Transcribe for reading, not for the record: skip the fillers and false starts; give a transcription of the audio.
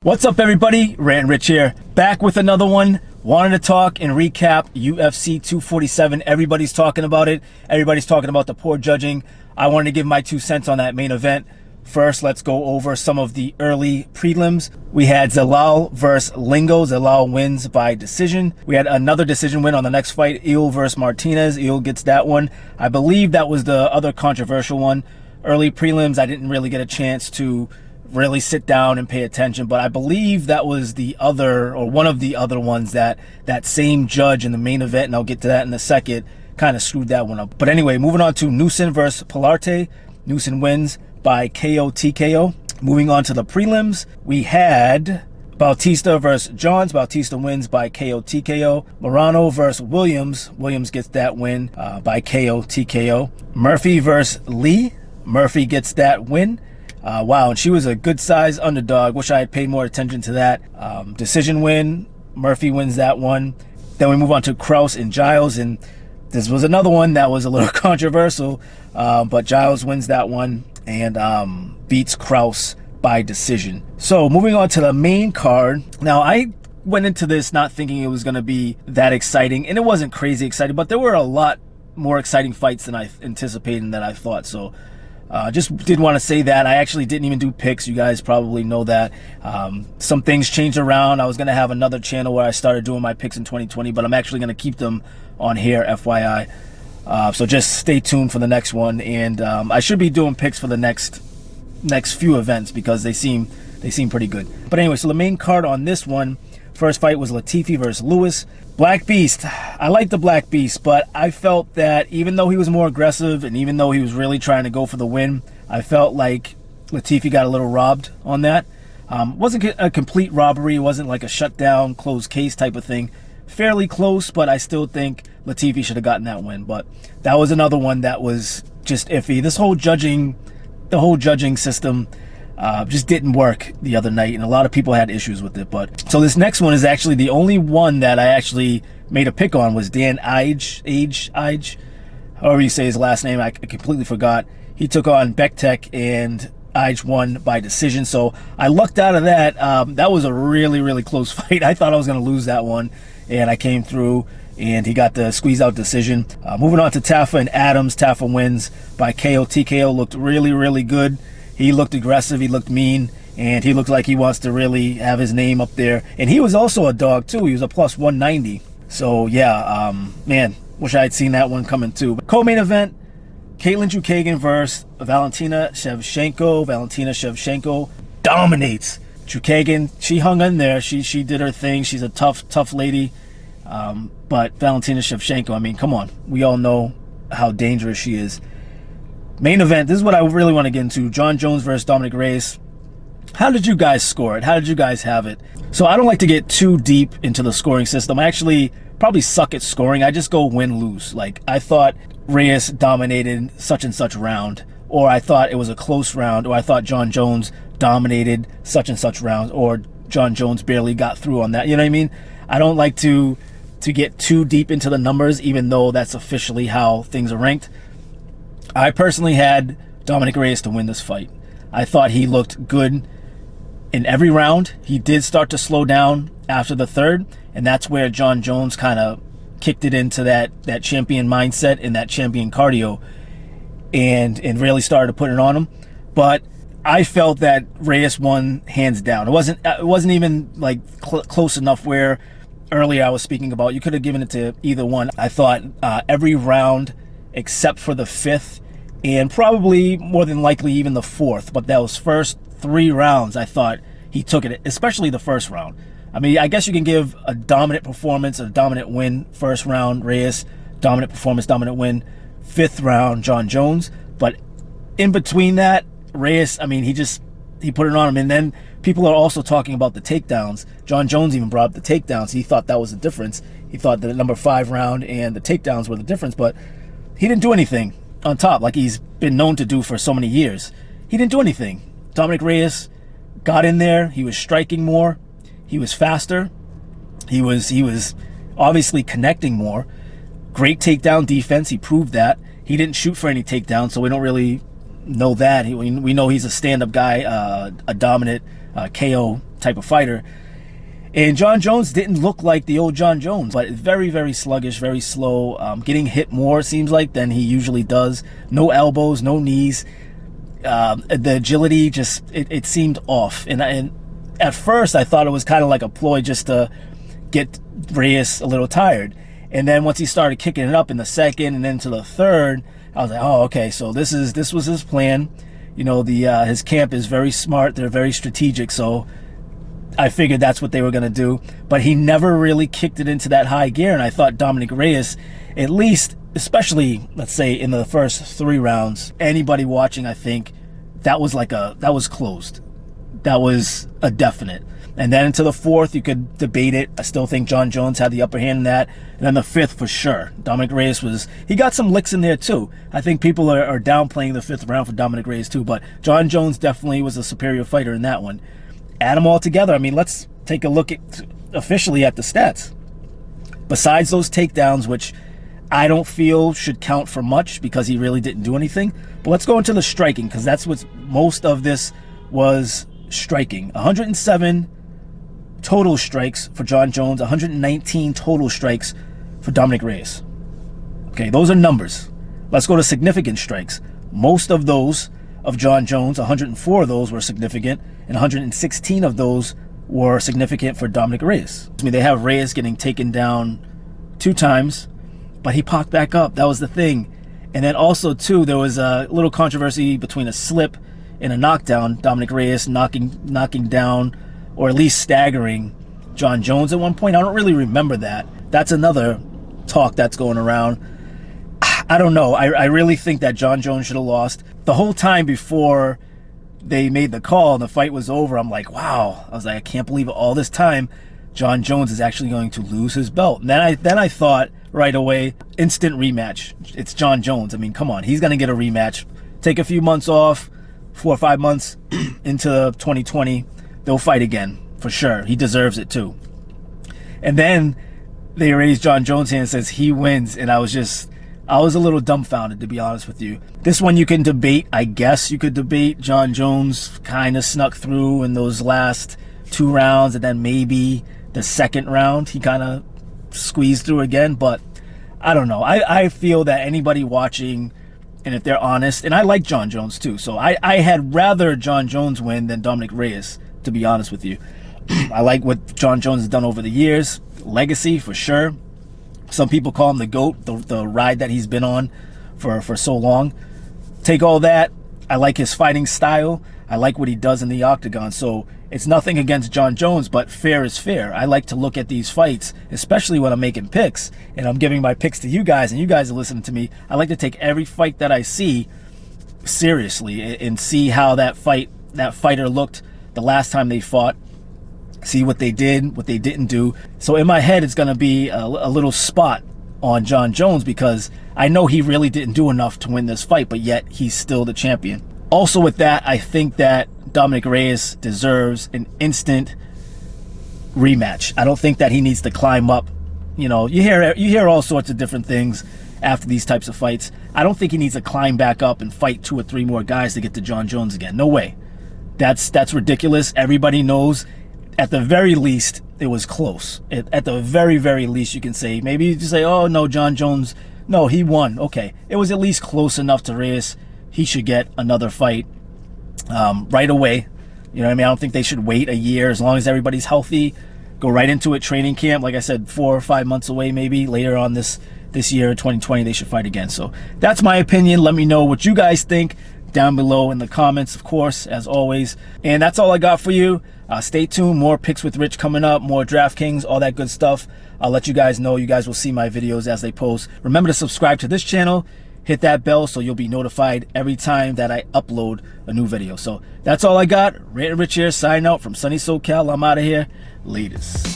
What's up, everybody? Rant Rich here, back with another one. Wanted to talk and recap UFC 247. Everybody's talking about it. Everybody's talking about the poor judging. I wanted to give my 2 cents on that main event. First, let's go over some of the early prelims. We had Zalal versus Lingo. Zalal wins by decision. We had another decision win on the next fight, Eel versus Martinez. Eel gets that one. I believe that was the other controversial one. Early prelims, I didn't really get a chance to really sit down and pay attention, but I believe that was the other, or one of the other ones, that same judge in the main event, and I'll get to that in a second, kind of screwed that one up. But anyway, moving on to Newson versus Pilarte. Newson wins by KO TKO. Moving on to the prelims, we had Bautista versus Jones. Bautista wins by KO TKO. Morano versus Williams. Williams gets that win by KO TKO. Murphy versus Lee. Murphy gets that win. Wow, and she was a good size underdog. Wish I had paid more attention to that. Decision win. Murphy wins that one. Then we move on to Kraus and Giles, and this was another one that was a little controversial, but Giles wins that one and beats Kraus by decision. So moving on to the main card. Now, I went into this not thinking it was going to be that exciting, and it wasn't crazy exciting, but there were a lot more exciting fights than I anticipated and that I thought. So just did want to say that. I actually didn't even do picks. You guys probably know that. Some things changed around. I was going to have another channel where I started doing my picks in 2020, but I'm actually going to keep them on here, FYI. So just stay tuned for the next one. And I should be doing picks for the next few events because they seem pretty good. But anyway, so the main card on this one, first fight was Latifi versus Lewis. Black Beast. I like the Black Beast, but I felt that even though he was more aggressive and even though he was really trying to go for the win, I felt like Latifi got a little robbed on that. Wasn't a complete robbery. It wasn't like a shutdown, closed case type of thing. Fairly close, but I still think Latifi should have gotten that win. But that was another one that was just iffy. The whole judging system just didn't work the other night, and a lot of people had issues with it. But so this next one is actually the only one that I actually made a pick on, was Dan Ige, however you say his last name, I completely forgot. He took on Bektek, and Ige won by decision. So I lucked out of that. That was a really close fight. I thought I was going to lose that one, and I came through, and he got the squeeze out decision. Moving on to Taffa and Adams. Taffa wins by KO TKO. Looked really good. He looked aggressive, he looked mean, and he looked like he wants to really have his name up there. And he was also a dog too. He was a plus 190. So yeah, man, wish I had seen that one coming too. But co-main event, Caitlin Chukagian versus Valentina Shevchenko. Valentina Shevchenko dominates. Chukagian, she hung in there. She did her thing. She's a tough lady. But Valentina Shevchenko, I mean, come on. We all know how dangerous she is. Main event, this is what I really want to get into. Jon Jones versus Dominick Reyes. How did you guys score it? How did you guys have it? So I don't like to get too deep into the scoring system. I actually probably suck at scoring. I just go win-lose. Like, I thought Reyes dominated such and such round, or I thought it was a close round, or I thought Jon Jones dominated such and such round, or Jon Jones barely got through on that. You know what I mean? I don't like to get too deep into the numbers, even though that's officially how things are ranked. I personally had Dominick Reyes to win this fight. I thought he looked good in every round. He did start to slow down after the third, and that's where Jon Jones kind of kicked it into that champion mindset and that champion cardio, and really started to put it on him. But I felt that Reyes won hands down. It wasn't even like close enough where earlier I was speaking about you could have given it to either one. I thought every round except for the fifth, and probably more than likely even the fourth, but those first 3 rounds, I thought he took it, especially the first round. I mean, I guess you can give a dominant performance, a dominant win first round, Reyes, dominant performance, dominant win, 5th round, Jon Jones. But in between that, Reyes, I mean, he put it on him. And then people are also talking about the takedowns. Jon Jones even brought up the takedowns. He thought that was the difference. He thought the number 5 round and the takedowns were the difference, but he didn't do anything on top like he's been known to do for so many years. He didn't do anything. Dominick Reyes got in there. He was striking more. He was faster. He was obviously connecting more. Great takedown defense. He proved that. He didn't shoot for any takedowns, so we don't really know that. We know he's a stand-up guy, a dominant KO type of fighter. And Jon Jones didn't look like the old Jon Jones, but very, very sluggish, very slow, getting hit more, it seems like, than he usually does. No elbows, no knees. The agility just, it seemed off. And at first, I thought it was kind of like a ploy just to get Reyes a little tired. And then once he started kicking it up in the second and then to the third, I was like, oh, okay, so this was his plan. You know, his camp is very smart. They're very strategic, so I figured that's what they were going to do. But he never really kicked it into that high gear, and I thought Dominick Reyes, at least, especially, let's say, in the first 3 rounds, anybody watching, I think, that was closed. That was a definite. And then into the 4th, you could debate it. I still think Jon Jones had the upper hand in that. And then the 5th, for sure, Dominick Reyes he got some licks in there too. I think people are downplaying the 5th round for Dominick Reyes too, but Jon Jones definitely was a superior fighter in that one. Add them all together. I mean, let's take a look officially at the stats. Besides those takedowns, which I don't feel should count for much because he really didn't do anything. But let's go into the striking, because that's what most of this was. Striking. 107 total strikes for Jon Jones, 119 total strikes for Dominick Reyes. Okay, those are numbers. Let's go to significant strikes. Most of those of Jon Jones, 104 of those were significant, and 116 of those were significant for Dominick Reyes. I mean, they have Reyes getting taken down 2 times, but he popped back up. That was the thing. And then also, too, there was a little controversy between a slip and a knockdown. Dominick Reyes knocking down, or at least staggering, Jon Jones at one point. I don't really remember that. That's another talk that's going around. I don't know. I really think that Jon Jones should have lost. The whole time before they made the call and the fight was over, I'm like, wow. I was like, I can't believe it. All this time, Jon Jones is actually going to lose his belt. And then I thought right away, instant rematch. It's Jon Jones. I mean, come on. He's going to get a rematch. Take a few months off, 4 or 5 months into 2020. They'll fight again, for sure. He deserves it, too. And then they raised Jon Jones' hand and says he wins. And I was a little dumbfounded, to be honest with you. This one you can debate. I guess you could debate. Jon Jones kind of snuck through in those last 2 rounds, and then maybe the 2nd round he kind of squeezed through again. But I don't know. I feel that anybody watching, and if they're honest, and I like Jon Jones too, so I had rather Jon Jones win than Dominick Reyes, to be honest with you. I like what Jon Jones has done over the years. Legacy, for sure. Some people call him the GOAT, the ride that he's been on for so long. Take all that. I like his fighting style. I like what he does in the octagon. So it's nothing against Jon Jones, but fair is fair. I like to look at these fights, especially when I'm making picks, and I'm giving my picks to you guys, and you guys are listening to me. I like to take every fight that I see seriously and see how that fighter looked the last time they fought. See what they did, what they didn't do. So in my head, it's going to be a little spot on Jon Jones because I know he really didn't do enough to win this fight, but yet he's still the champion. Also with that, I think that Dominick Reyes deserves an instant rematch. I don't think that he needs to climb up. You know, you hear all sorts of different things after these types of fights. I don't think he needs to climb back up and fight 2 or 3 more guys to get to Jon Jones again. No way. That's ridiculous. Everybody knows. At the very least, it was close. At the very, very least, you can say, maybe you just say, oh, no, Jon Jones, no, he won. Okay, it was at least close enough to Reyes. He should get another fight right away. You know what I mean? I don't think they should wait a year. As long as everybody's healthy, go right into it. Training camp, like I said, 4 or 5 months away maybe. Later on this year, 2020, they should fight again. So that's my opinion. Let me know what you guys think down below in the comments, of course, as always. And that's all I got for you. Stay tuned. More Picks with Rich coming up, more DraftKings, all that good stuff. I'll let you guys know. You guys will see my videos as they post. Remember to subscribe to this channel. Hit that bell so you'll be notified every time that I upload a new video. So that's all I got. Rant Rich here, signing out from sunny SoCal. I'm out of here. Latest.